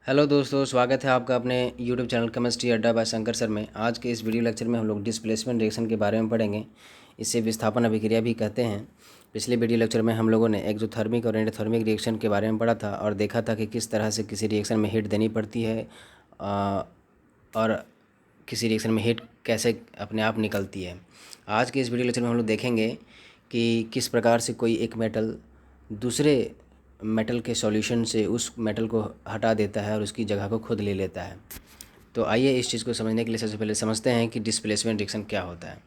Hello दोस्तों, स्वागत है आपका अपने यूट्यूब चैनल केमिस्ट्री अड्डा बाय शंकर सर में। आज के इस वीडियो लेक्चर में हम लोग डिस्प्लेसमेंट रिएक्शन के बारे में पढ़ेंगे। इसे विस्थापन अभिक्रिया भी कहते हैं। पिछले वीडियो लेक्चर में हम लोगों ने एक्सोथर्मिक और एंडोथर्मिक रिएक्शन के बारे में पढ़ा था और देखा था कि किस तरह से किसी रिएक्शन में हीट देनी पड़ती है और किसी रिएक्शन में हीट कैसे अपने आप निकलती है। आज के इस वीडियो लेक्चर में हम लोग देखेंगे कि किस प्रकार से कोई एक मेटल दूसरे मेटल के सॉल्यूशन से उस मेटल को हटा देता है और उसकी जगह को खुद ले लेता है। तो आइए इस चीज़ को समझने के लिए सबसे पहले समझते हैं कि डिस्प्लेसमेंट रिएक्शन क्या होता है।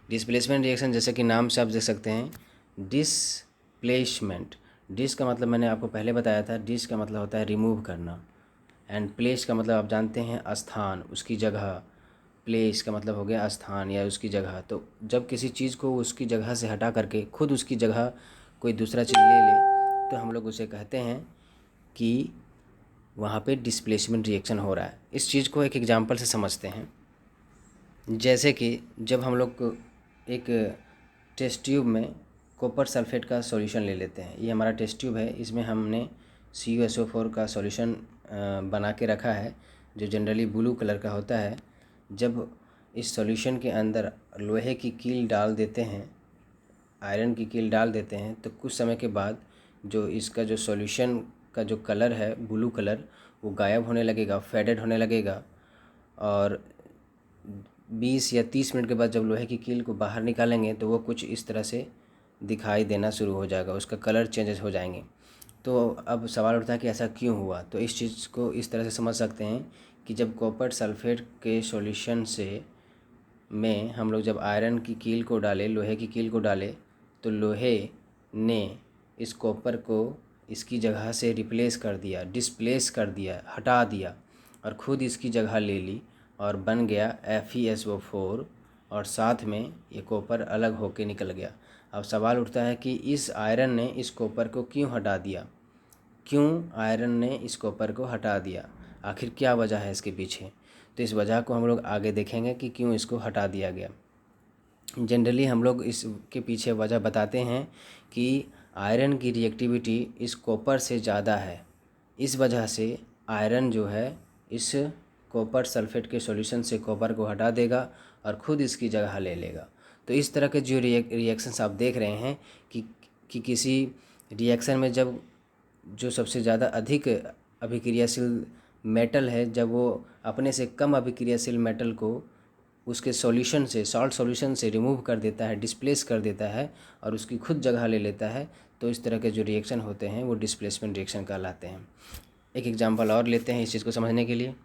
डिस्प्लेसमेंट रिएक्शन जैसे कि नाम से आप देख सकते हैं, डिसप्लेसमेंट। डिस का मतलब मैंने आपको पहले बताया था, डिस का मतलब होता है रिमूव करना, एंड प्लेस का मतलब आप जानते हैं स्थान, उसकी जगह। प्लेस का मतलब हो गया स्थान या उसकी जगह। तो जब किसी चीज़ को उसकी जगह से हटा करके खुद उसकी जगह कोई दूसरा चीज़ ले ले तो हम लोग उसे कहते हैं कि वहाँ पे डिस्प्लेसमेंट रिएक्शन हो रहा है। इस चीज़ को एक एग्जांपल से समझते हैं। जैसे कि जब हम लोग एक टेस्ट ट्यूब में कॉपर सल्फेट का सॉल्यूशन ले लेते हैं। ये हमारा टेस्ट ट्यूब है, इसमें हमने CuSO4 का सॉल्यूशन बना के रखा है, जो जनरली ब्लू कलर का होता है। जब इस सॉल्यूशन के अंदर लोहे की कील डाल देते हैं, आयरन की कील डाल देते हैं, तो कुछ समय के बाद जो इसका जो सॉल्यूशन का जो कलर है ब्लू कलर, वो गायब होने लगेगा, फेडेड होने लगेगा। और 20 या 30 मिनट के बाद जब लोहे की कील को बाहर निकालेंगे तो वो कुछ इस तरह से दिखाई देना शुरू हो जाएगा, उसका कलर चेंजेस हो जाएंगे। तो अब सवाल उठता है कि ऐसा क्यों हुआ। तो इस चीज़ को इस तरह से समझ सकते हैं कि जब कॉपर सल्फेट के सॉल्यूशन से में हम लोग जब आयरन की कील को डाले, लोहे की कील को डाले, तो लोहे ने इस कॉपर को इसकी जगह से रिप्लेस कर दिया, डिस्प्लेस कर दिया, हटा दिया और ख़ुद इसकी जगह ले ली और बन गया FeSO4, और साथ में ये कॉपर अलग होके निकल गया। अब सवाल उठता है कि इस आयरन ने इस कॉपर को क्यों हटा दिया, क्यों आयरन ने इस कॉपर को हटा दिया, आखिर क्या वजह है इसके पीछे। तो इस वजह को हम लोग आगे देखेंगे कि क्यों इसको हटा दिया गया। जनरली हम लोग इसके पीछे वजह बताते हैं कि आयरन की रिएक्टिविटी इस कॉपर से ज़्यादा है। इस वजह से आयरन जो है इस कॉपर सल्फेट के सॉल्यूशन से कॉपर को हटा देगा और ख़ुद इसकी जगह ले लेगा। तो इस तरह के जो रिएक्शंस आप देख रहे हैं कि किसी रिएक्शन में जब जो सबसे ज़्यादा अधिक अभिक्रियाशील मेटल है, जब वो अपने से कम अभिक्रियाशील मेटल को उसके सॉल्यूशन से, सॉल्ट सॉल्यूशन से रिमूव कर देता है, डिस्प्लेस कर देता है और उसकी खुद जगह ले लेता है, तो इस तरह के जो रिएक्शन होते हैं वो डिस्प्लेसमेंट रिएक्शन कहलाते हैं। एक एग्जांपल और लेते हैं इस चीज़ को समझने के लिए।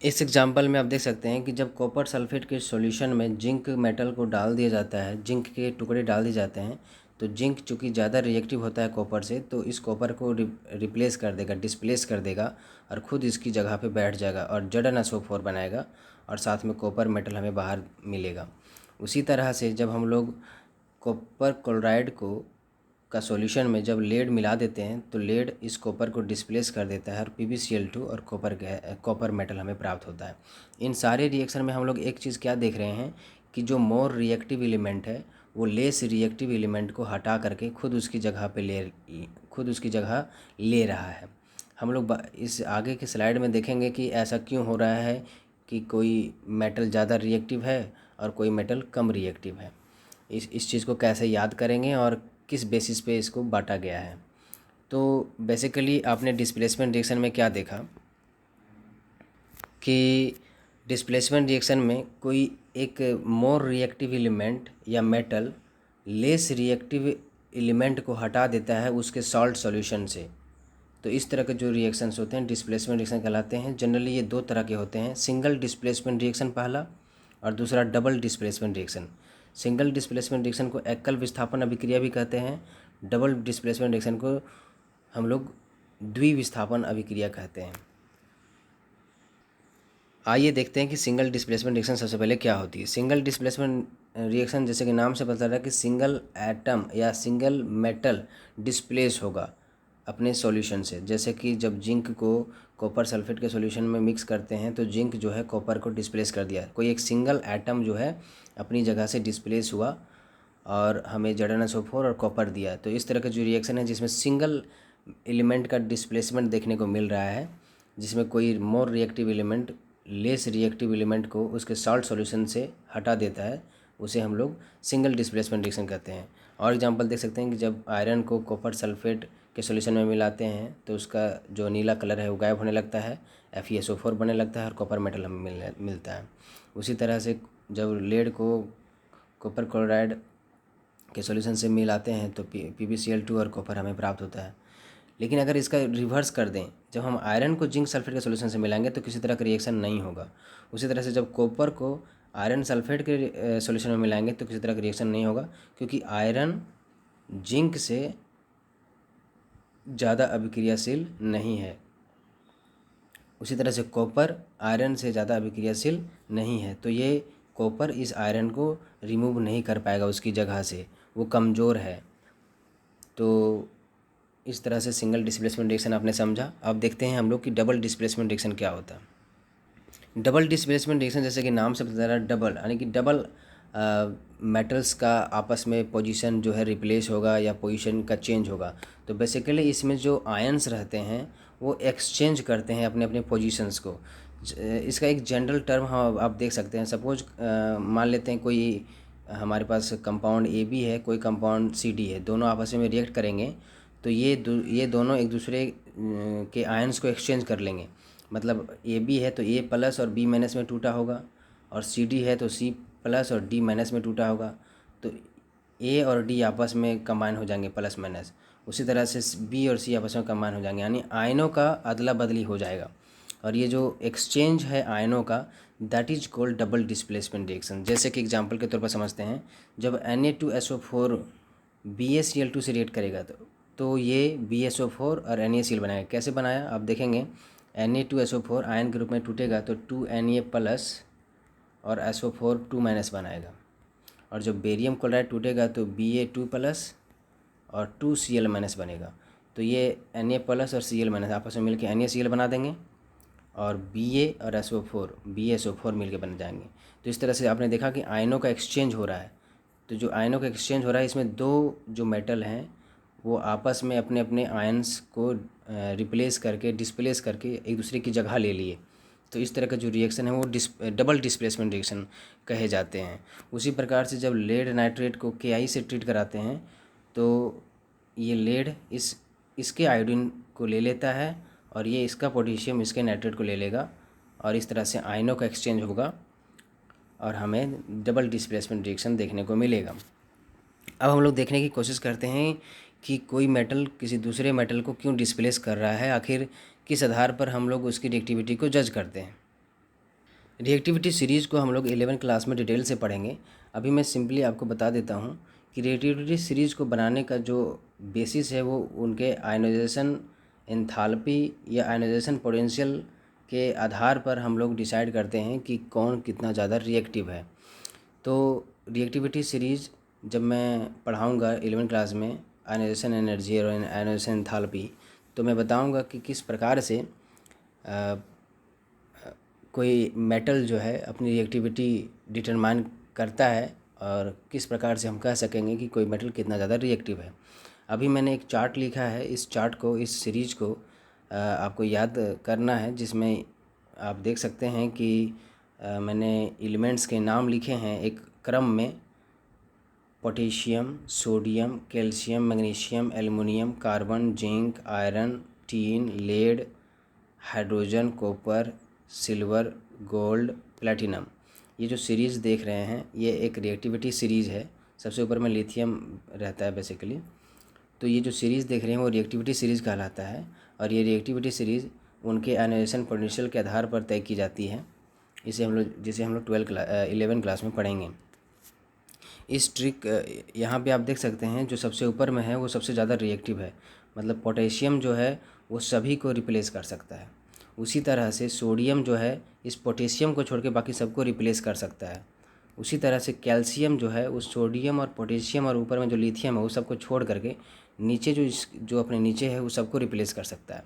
इस एग्जांपल में आप देख सकते हैं कि जब कॉपर सल्फेट के सॉल्यूशन में जिंक मेटल को डाल दिया जाता है, जिंक के टुकड़े डाल दिए जाते हैं, तो जिंक चूँकि ज़्यादा रिएक्टिव होता है कॉपर से, तो इस कॉपर को रिप्लेस कर देगा, डिस्प्लेस कर देगा और ख़ुद इसकी जगह पे बैठ जाएगा और ZnSO4 बनाएगा और साथ में कॉपर मेटल हमें बाहर मिलेगा। उसी तरह से जब हम लोग कॉपर क्लोराइड को का सॉल्यूशन में जब लेड मिला देते हैं, तो लेड इस कॉपर को डिस्प्लेस कर देता है और PbCl2 और कॉपर मेटल हमें प्राप्त होता है। इन सारे रिएक्शन में हम लोग एक चीज़ क्या देख रहे हैं कि जो मोर रिएक्टिव एलिमेंट है वो लेस रिएक्टिव एलिमेंट को हटा करके खुद उसकी जगह ले रहा है। हम लोग इस आगे के स्लाइड में देखेंगे कि ऐसा क्यों हो रहा है कि कोई मेटल ज़्यादा रिएक्टिव है और कोई मेटल कम रिएक्टिव है। इस चीज़ को कैसे याद करेंगे और किस बेसिस पे इसको बांटा गया है। तो बेसिकली आपने डिस्प्लेसमेंट रिएक्शन में क्या देखा कि डिस्प्लेसमेंट रिएक्शन में कोई एक मोर रिएक्टिव एलिमेंट या मेटल लेस रिएक्टिव एलिमेंट को हटा देता है उसके सॉल्ट सॉल्यूशन से। तो इस तरह के जो रिएक्शंस होते हैं डिस्प्लेसमेंट रिएक्शन कहलाते हैं। जनरली ये दो तरह के होते हैं, सिंगल डिस्प्लेसमेंट रिएक्शन पहला और दूसरा double displacement reaction. Single displacement reaction को एकल विस्थापन अभिक्रिया भी कहते हैं। डबल डिस्प्लेसमेंट रिएक्शन को हम लोग द्विविस्थापन अभिक्रिया कहते हैं। आइए देखते हैं कि सिंगल डिस्प्लेसमेंट रिएक्शन सबसे पहले क्या होती है। सिंगल डिस्प्लेसमेंट रिएक्शन जैसे कि नाम से पता चल रहा है कि सिंगल एटम या सिंगल मेटल डिस्प्लेस होगा अपने सॉल्यूशन से। जैसे कि जब जिंक को कॉपर सल्फेट के सॉल्यूशन में मिक्स करते हैं तो जिंक जो है कॉपर को डिस्प्लेस कर दिया, कोई एक सिंगल एटम जो है अपनी जगह से डिस्प्लेस हुआ और हमें ZnSO4 और कॉपर दिया। तो इस तरह का जो रिएक्शन है जिसमें सिंगल एलिमेंट का डिस्प्लेसमेंट देखने को मिल रहा है, जिसमें कोई more reactive element less reactive element को उसके सॉल्ट सॉल्यूशन से हटा देता है, उसे हम लोग सिंगल डिस्प्लेसमेंट रिएक्शन कहते हैं। और एग्जांपल देख सकते हैं कि जब आयरन को कॉपर सल्फेट के सॉल्यूशन में मिलाते हैं तो उसका जो नीला कलर है वो गायब होने लगता है, FeSO4 बनने लगता है और कॉपर मेटल हमें मिलता है। उसी तरह से जब लेड को कॉपर क्लोराइड के सॉल्यूशन से मिलाते हैं तो PbCl2 और कॉपर हमें प्राप्त होता है। लेकिन अगर इसका रिवर्स कर दें, जब हम आयरन को जिंक सल्फेट के सॉल्यूशन से मिलाएंगे तो किसी तरह का रिएक्शन नहीं होगा। उसी तरह से जब कॉपर को आयरन सल्फेट के सॉल्यूशन में मिलाएंगे तो किसी तरह का रिएक्शन नहीं होगा, क्योंकि आयरन जिंक से ज़्यादा अभिक्रियाशील नहीं है। उसी तरह से कॉपर आयरन से ज़्यादा अभिक्रियाशील नहीं है, तो ये कॉपर इस आयरन को रिमूव नहीं कर पाएगा उसकी जगह से, वो कमज़ोर है। तो इस तरह से सिंगल डिस्प्लेसमेंट रिएक्शन आपने समझा। अब देखते हैं हम लोग कि डबल डिस्प्लेसमेंट रिएक्शन क्या होता है। डबल डिस्प्लेसमेंट रिएक्शन जैसे कि नाम से पता चल रहा है डबल, यानी कि डबल मेटल्स का आपस में पोजीशन जो है रिप्लेस होगा या पोजीशन का चेंज होगा। तो बेसिकली इसमें जो आयंस रहते हैं वो एक्सचेंज करते हैं अपने अपने पोजीशंस को। इसका एक जनरल टर्म हम आप देख सकते हैं। सपोज मान लेते हैं कोई हमारे पास कंपाउंड AB है, कोई कंपाउंड CD है, दोनों आपस में रिएक्ट करेंगे तो ये दोनों एक दूसरे के आयंस को एक्सचेंज कर लेंगे। मतलब AB है तो A प्लस और B माइनस में टूटा होगा, और CD है तो C प्लस और D माइनस में टूटा होगा। तो A और D आपस में कंबाइन हो जाएंगे प्लस माइनस। उसी तरह से B और C आपस में कंबाइन हो जाएंगे, यानी आयनों का अदला बदली हो जाएगा। और ये जो एक्सचेंज है आयनों का, that is called double displacement reaction. जैसे कि एग्जांपल के तौर पर समझते हैं, जब Na2SO4 BaCl2 से रिएक्ट करेगा तो ये BaSO4 और NaCl बनाएगा। कैसे बनाया आप देखेंगे। Na2SO4 आयन के रूप में टूटेगा तो 2Na प्लस और SO4 2 माइनस बनाएगा। और जब बेरियम क्लोराइड टूटेगा तो Ba2 प्लस और 2Cl माइनस बनेगा। तो ये Na प्लस और Cl माइनस आपस में मिलकर NaCl बना देंगे, और Ba और SO4 BaSO4 मिलके बन जाएंगे। तो इस तरह से आपने देखा कि आयनों का एक्सचेंज हो रहा है। तो जो आयनों का एक्सचेंज हो रहा है, इसमें दो जो मेटल हैं वो आपस में अपने अपने आयन्स को रिप्लेस करके डिस्प्लेस करके एक दूसरे की जगह ले लिए। तो इस तरह का जो रिएक्शन है वो डबल डिस्प्लेसमेंट रिएक्शन कहे जाते हैं। उसी प्रकार से जब लेड नाइट्रेट को Ki से ट्रीट कराते हैं तो ये लेड इसके आयोडीन को ले लेता है और ये इसका पोटेशियम इसके नाइट्रेट को ले लेगा, और इस तरह से आयनों का एक्सचेंज होगा और हमें डबल डिस्प्लेसमेंट रिएक्शन देखने को मिलेगा। अब हम लोग देखने की कोशिश करते हैं कि कोई मेटल किसी दूसरे मेटल को क्यों डिस्प्लेस कर रहा है, आखिर किस आधार पर हम लोग उसकी रिएक्टिविटी को जज करते हैं। रिएक्टिविटी सीरीज़ को हम लोग 11 क्लास में डिटेल से पढ़ेंगे। अभी मैं सिंपली आपको बता देता हूँ कि रिएक्टिविटी सीरीज़ को बनाने का जो बेसिस है वो उनके आयनाइजेशन एंथैल्पी या आयनाइजेशन पोटेंशियल के आधार पर हम लोग डिसाइड करते हैं कि कौन कितना ज़्यादा रिएक्टिव है। तो रिएक्टिविटी सीरीज़ जब मैं पढ़ाऊँगा 11 क्लास में आयनाइजेशन एनर्जी और आयनाइजेशन एंथैल्पी, तो मैं बताऊँगा कि किस प्रकार से कोई मेटल जो है अपनी रिएक्टिविटी डिटरमाइन करता है और किस प्रकार से हम कह सकेंगे कि कोई मेटल कितना ज़्यादा रिएक्टिव है। अभी मैंने एक चार्ट लिखा है, इस चार्ट को, इस सीरीज़ को आपको याद करना है, जिसमें आप देख सकते हैं कि मैंने एलिमेंट्स के नाम लिखे हैं एक क्रम में। Potassium, sodium, calcium, magnesium, aluminium, carbon, zinc, iron, tin, lead, hydrogen, copper, silver, gold, platinum. ये जो सीरीज़ देख रहे हैं ये एक रिएक्टिविटी सीरीज़ है। सबसे ऊपर में लिथियम रहता है बेसिकली। तो ये जो सीरीज़ देख रहे हैं वो रिएक्टिविटी सीरीज़ कहलाता है, और ये रिएक्टिविटी सीरीज़ उनके आयनाइजेशन पोटेंशियल के आधार पर तय की जाती है। जिसे हम लोग 11 क्लास में पढ़ेंगे। इस ट्रिक यहाँ पे आप देख सकते हैं, जो सबसे ऊपर में है वो सबसे ज़्यादा रिएक्टिव है। मतलब पोटेशियम जो है वो सभी को रिप्लेस कर सकता है। उसी तरह से सोडियम जो है इस पोटेशियम को छोड़ के बाकी सबको रिप्लेस कर सकता है। उसी तरह से कैल्शियम जो है उस सोडियम और पोटेशियम और ऊपर में जो लिथियम है वो सबको छोड़ करके नीचे जो अपने नीचे है वो सबको रिप्लेस कर सकता है,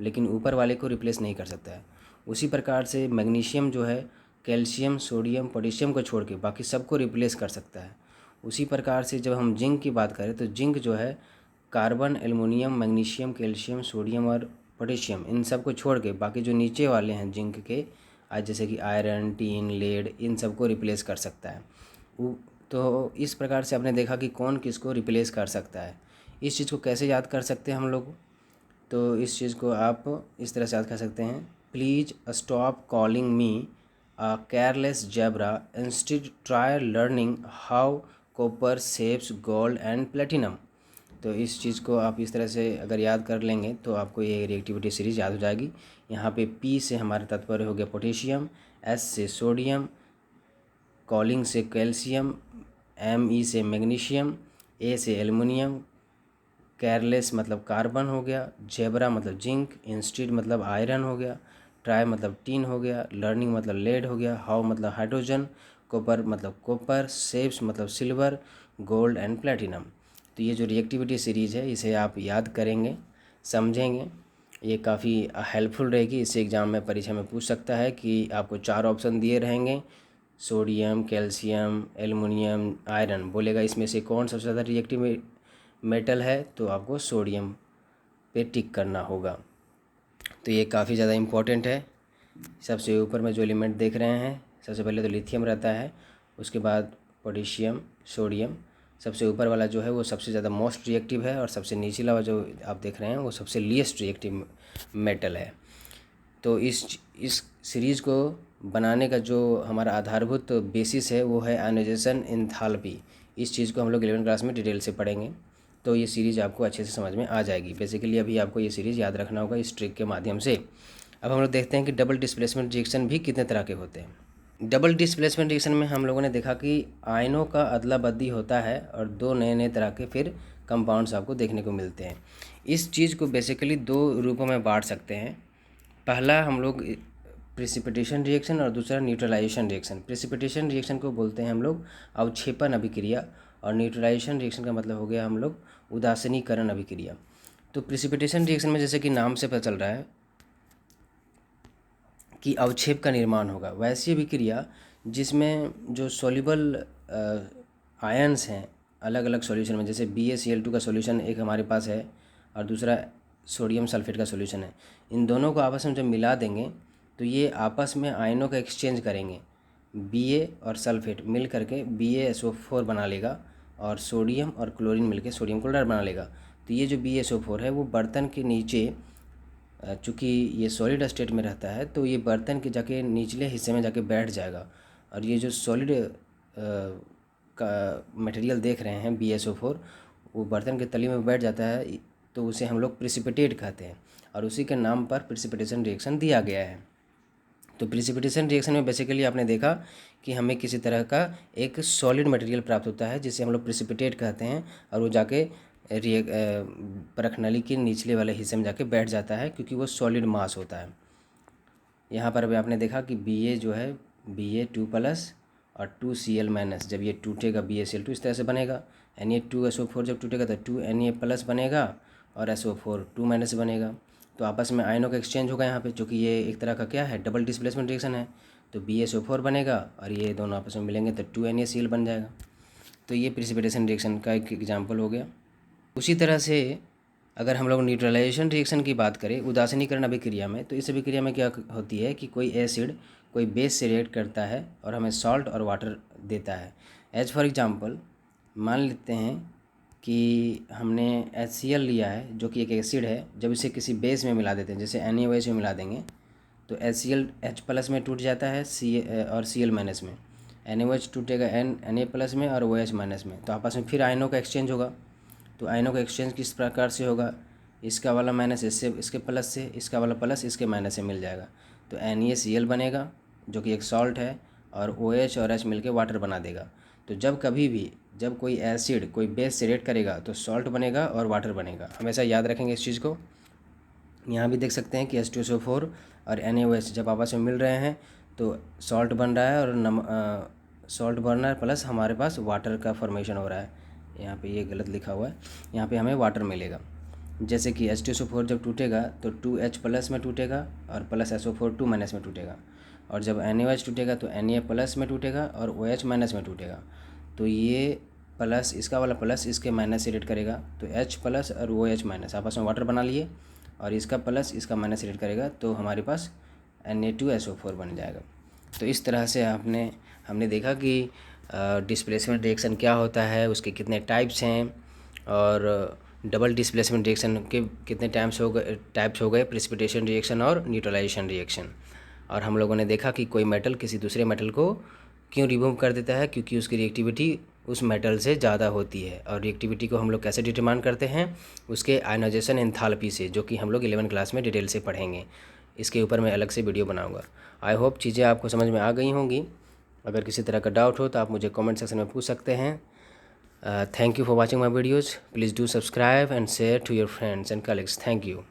लेकिन ऊपर वाले को रिप्लेस नहीं कर सकता है। उसी प्रकार से मैग्नीशियम जो है कैल्शियम, सोडियम, पोटेशियम को छोड़ के बाकी सबको रिप्लेस कर सकता है। उसी प्रकार से जब हम जिंक की बात करें तो जिंक जो है carbon, aluminium, magnesium, calcium, sodium और पोटेशियम, इन सब को छोड़ के बाकी जो नीचे वाले हैं जिंक के, आज जैसे कि आयरन, टीन, लेड, इन सब को रिप्लेस कर सकता है। तो इस प्रकार से आपने देखा कि कौन किसको रिप्लेस कर सकता है। इस चीज़ को कैसे याद कर सकते हैं हम लोग, तो इस चीज़ को आप इस तरह से याद कर सकते हैं, please stop calling me a careless zebra, instead try learning how copper shapes gold and platinum. तो इस चीज़ को आप इस तरह से अगर याद कर लेंगे तो आपको ये रिएक्टिविटी सीरीज याद हो जाएगी। यहाँ पे पी से हमारा तात्पर्य हो गया पोटेशियम, एस से सोडियम, कॉलिंग से कैल्शियम, एम ई से मैग्नीशियम, ए से एल्युमिनियम, केयरलेस मतलब कार्बन हो गया, जेब्रा मतलब जिंक, इंस्टीड मतलब आयरन हो गया, ट्राई मतलब टीन हो गया, लर्निंग मतलब लेड हो गया, हाउ मतलब हाइड्रोजन, कॉपर मतलब कॉपर, शेप्स मतलब सिल्वर, गोल्ड एंड प्लेटिनम। तो ये जो रिएक्टिविटी सीरीज़ है इसे आप याद करेंगे, समझेंगे, ये काफ़ी हेल्पफुल रहेगी। इससे एग्ज़ाम में परीक्षा में पूछ सकता है कि आपको 4 ऑप्शन दिए रहेंगे, सोडियम, कैल्शियम, एल्युमिनियम, आयरन, बोलेगा इसमें से कौन सबसे ज़्यादा रिएक्टिव मेटल है, तो आपको सोडियम पे टिक करना होगा। तो ये काफ़ी ज़्यादा इम्पोर्टेंट है। सबसे ऊपर में जो एलिमेंट देख रहे हैं, सबसे पहले तो लिथियम रहता है, उसके बाद पोटेशियम, सोडियम, सबसे ऊपर वाला जो है वो सबसे ज़्यादा मोस्ट रिएक्टिव है, और सबसे नीचे वाला जो आप देख रहे हैं वो सबसे लीस्ट रिएक्टिव मेटल है। तो इस सीरीज़ को बनाने का जो हमारा आधारभूत बेसिस है वो है आयोनाइजेशन एंथैल्पी। इस चीज़ को हम लोग 11वीं क्लास में डिटेल से पढ़ेंगे, तो ये सीरीज़ आपको अच्छे से समझ में आ जाएगी। बेसिकली अभी आपको ये सीरीज़ याद रखना होगा इस ट्रिक के माध्यम से। अब हम लोग देखते हैं कि डबल डिस्प्लेसमेंट रिएक्शन भी कितने तरह के होते हैं। डबल डिस्प्लेसमेंट रिएक्शन में हम लोगों ने देखा कि आयनों का अदला बदली होता है और 2 नए नए तरह के फिर कंपाउंड्स आपको देखने को मिलते हैं। इस चीज़ को बेसिकली 2 रूपों में बांट सकते हैं। पहला हम लोग प्रेसिपिटेशन रिएक्शन और दूसरा न्यूट्रलाइजेशन रिएक्शन। प्रेसिपिटेशन रिएक्शन को बोलते हैं हम लोग अवक्षेपण अभिक्रिया, और न्यूट्रलाइजेशन रिएक्शन का मतलब हो गया हम लोग उदासीनीकरण अभिक्रिया। तो प्रेसिपिटेशन रिएक्शन में जैसे कि नाम से पता चल रहा है कि अवक्षेप का निर्माण होगा, वैसी अभिक्रिया जिसमें जो सॉल्युबल आयन्स हैं अलग अलग सॉल्यूशन में, जैसे BaCl2 का सॉल्यूशन एक हमारे पास है और दूसरा सोडियम सल्फेट का सॉल्यूशन है, इन दोनों को आपस में जब मिला देंगे तो ये आपस में आयनों का एक्सचेंज करेंगे। Ba और सल्फेट मिल करके BaSO4 बना लेगा, और सोडियम और क्लोरीन मिलकर सोडियम क्लोराइड बना लेगा। तो ये जो BaSO4 है वो बर्तन के नीचे, चूँकि ये सॉलिड स्टेट में रहता है तो ये बर्तन के जाके निचले हिस्से में जाके बैठ जाएगा, और ये जो सॉलिड का मटेरियल देख रहे हैं BaSO4 वो बर्तन के तली में बैठ जाता है, तो उसे हम लोग प्रेसिपिटेट कहते हैं, और उसी के नाम पर प्रेसिपिटेशन रिएक्शन दिया गया है। तो प्रेसिपिटेशन रिएक्शन में बेसिकली आपने देखा कि हमें किसी तरह का एक सॉलिड मटेरियल प्राप्त होता है जिसे हम लोग प्रेसिपिटेट कहते हैं, और वो जाके परख नली के निचले वाले हिस्से में जाके बैठ जाता है क्योंकि वो सॉलिड मास होता है। यहाँ पर अभी आपने देखा कि Ba जो है Ba2+ और 2Cl-, जब ये टूटेगा BaCl2 इस तरह से बनेगा। Na2SO4 जब टूटेगा तो 2Na+ बनेगा और SO4 2- बनेगा। तो आपस में आयनों का एक्सचेंज होगा यहाँ पे, जो कि ये एक तरह का क्या है, डबल डिस्प्लेसमेंट रिएक्शन है। तो BaSO4 बनेगा और ये दोनों आपस में मिलेंगे तो 2NaCl बन जाएगा। तो ये प्रेसिपिटेशन रिएक्शन का एक एग्जाम्पल हो गया। उसी तरह से अगर हम लोग न्यूट्रलाइजेशन रिएक्शन की बात करें उदासीनीकरण अभिक्रिया में, तो इस अभिक्रिया में क्या होती है कि कोई एसिड कोई बेस से रिएक्ट करता है और हमें सॉल्ट और वाटर देता है। एज फॉर एग्जांपल मान लेते हैं कि हमने HCl लिया है जो कि एक एसिड है, जब इसे किसी बेस में मिला देते हैं जैसे NaOH में मिला देंगे तो HCl H+ में टूट जाता है और Cl- में, NaOH टूटेगा Na+ में और OH- में, तो आपस में फिर आयनों का एक्सचेंज होगा। तो आयनों का एक्सचेंज किस प्रकार से होगा, इसका वाला माइनस इससे इसके प्लस से, इसका वाला प्लस इसके माइनस से मिल जाएगा, तो NaCl बनेगा जो कि एक सॉल्ट है, और OH और H मिलके वाटर बना देगा। तो जब कभी भी जब कोई एसिड कोई बेस से रिएक्ट करेगा तो सॉल्ट बनेगा और वाटर बनेगा, हमेशा याद रखेंगे इस चीज़ को। यहाँ भी देख सकते हैं कि H2SO4 और NaOH जब आपस में मिल रहे हैं तो सॉल्ट बन रहा है, और सॉल्ट बन रहा है प्लस हमारे पास वाटर का फॉर्मेशन हो रहा है। यहाँ पे ये गलत लिखा हुआ है, यहाँ पे हमें वाटर मिलेगा। जैसे कि H2SO4 जब टूटेगा तो 2H+ में टूटेगा और प्लस SO4 2- में टूटेगा, और जब NaOH टूटेगा तो Na+ में टूटेगा और OH- में टूटेगा। तो ये प्लस इसका वाला प्लस इसके माइनस से रिएक्ट करेगा तो H+ और OH- आपस में वाटर बना लिए, और इसका प्लस इसका माइनस रिएक्ट करेगा तो हमारे पास Na2SO4 बन जाएगा। तो इस तरह से हमने देखा कि डिस्प्लेसमेंट रिएक्शन क्या होता है, उसके कितने टाइप्स हैं, और डबल डिस्प्लेसमेंट रिएक्शन के कितने टाइप्स हो गए, प्रेसिपिटेशन रिएक्शन और न्यूट्रलाइजेशन रिएक्शन। और हम लोगों ने देखा कि कोई मेटल किसी दूसरे मेटल को क्यों रिमूव कर देता है, क्योंकि उसकी रिएक्टिविटी उस मेटल से ज़्यादा होती है। और रिएक्टिविटी को हम लोग कैसे डिटरमाइन करते हैं, उसके आयनाइजेशन एंथैल्पी से, जो कि हम लोग 11 क्लास में डिटेल से पढ़ेंगे। इसके ऊपर मैं अलग से वीडियो बनाऊंगा। आई होप चीज़ें आपको समझ में आ गई होंगी। अगर किसी तरह का डाउट हो तो आप मुझे कमेंट सेक्शन में पूछ सकते हैं। Thank you for watching my videos. Please do subscribe and share to your friends and colleagues. Thank you.